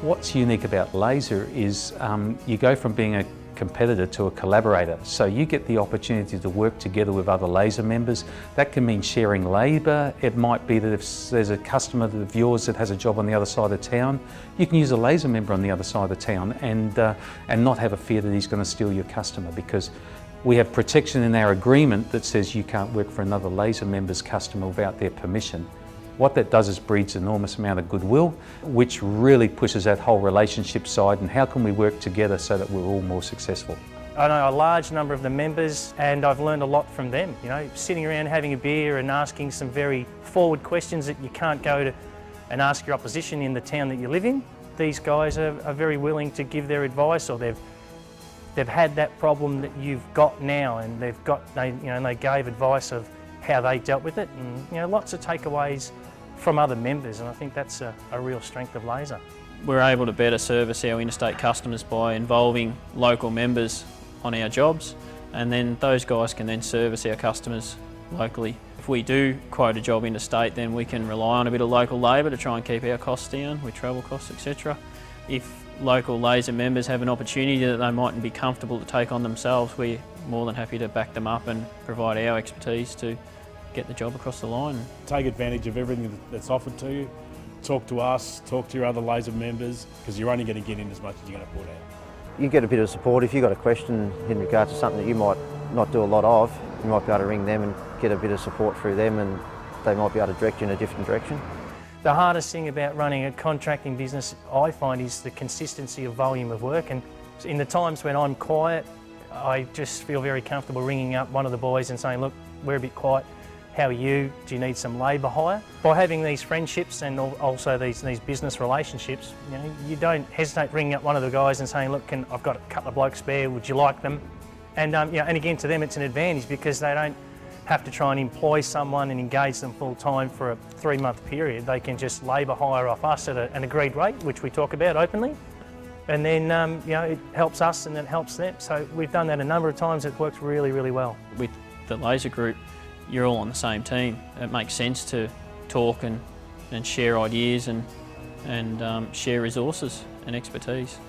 What's unique about laser is you go from being a competitor to a collaborator. So you get the opportunity to work together with other laser members. That can mean sharing labour. It might be that if there's a customer of yours that has a job on the other side of town, you can use a laser member on the other side of town and not have a fear that he's going to steal your customer, because we have protection in our agreement that says you can't work for another laser member's customer without their permission. What that does is breeds an enormous amount of goodwill, which really pushes that whole relationship side and how can we work together so that we're all more successful. I know a large number of the members and I've learned a lot from them. You know, sitting around having a beer and asking some very forward questions that you can't go to and ask your opposition in the town that you live in. These guys are very willing to give their advice, or they've had that problem that you've got now, and they gave advice of how they dealt with it, and lots of takeaways from other members, and I think that's a real strength of Laser. We're able to better service our interstate customers by involving local members on our jobs, and then those guys can then service our customers locally. If we do quote a job interstate, then we can rely on a bit of local labour to try and keep our costs down with travel costs, etc. If local Laser members have an opportunity that they mightn't be comfortable to take on themselves, we're more than happy to back them up and provide our expertise to get the job across the line. Take advantage of everything that's offered to you. Talk to us, talk to your other Laser members, because you're only going to get in as much as you're going to put out. You get a bit of support. If you've got a question in regards to something that you might not do a lot of, you might be able to ring them and get a bit of support through them, and they might be able to direct you in a different direction. The hardest thing about running a contracting business, I find, is the consistency of volume of work, and in the times when I'm quiet, I just feel very comfortable ringing up one of the boys and saying, look, we're a bit quiet. How are you? Do you need some labour hire? By having these friendships and also these business relationships, you don't hesitate ringing up one of the guys and saying, look, I've got a couple of blokes spare, would you like them? And and again, to them it's an advantage because they don't have to try and employ someone and engage them full time for a 3-month period. They can just labour hire off us at an agreed rate, which we talk about openly. And then it helps us and it helps them. So we've done that a number of times. It works really, really well. With the Laser Group, you're all on the same team. It makes sense to talk and share ideas and share resources and expertise.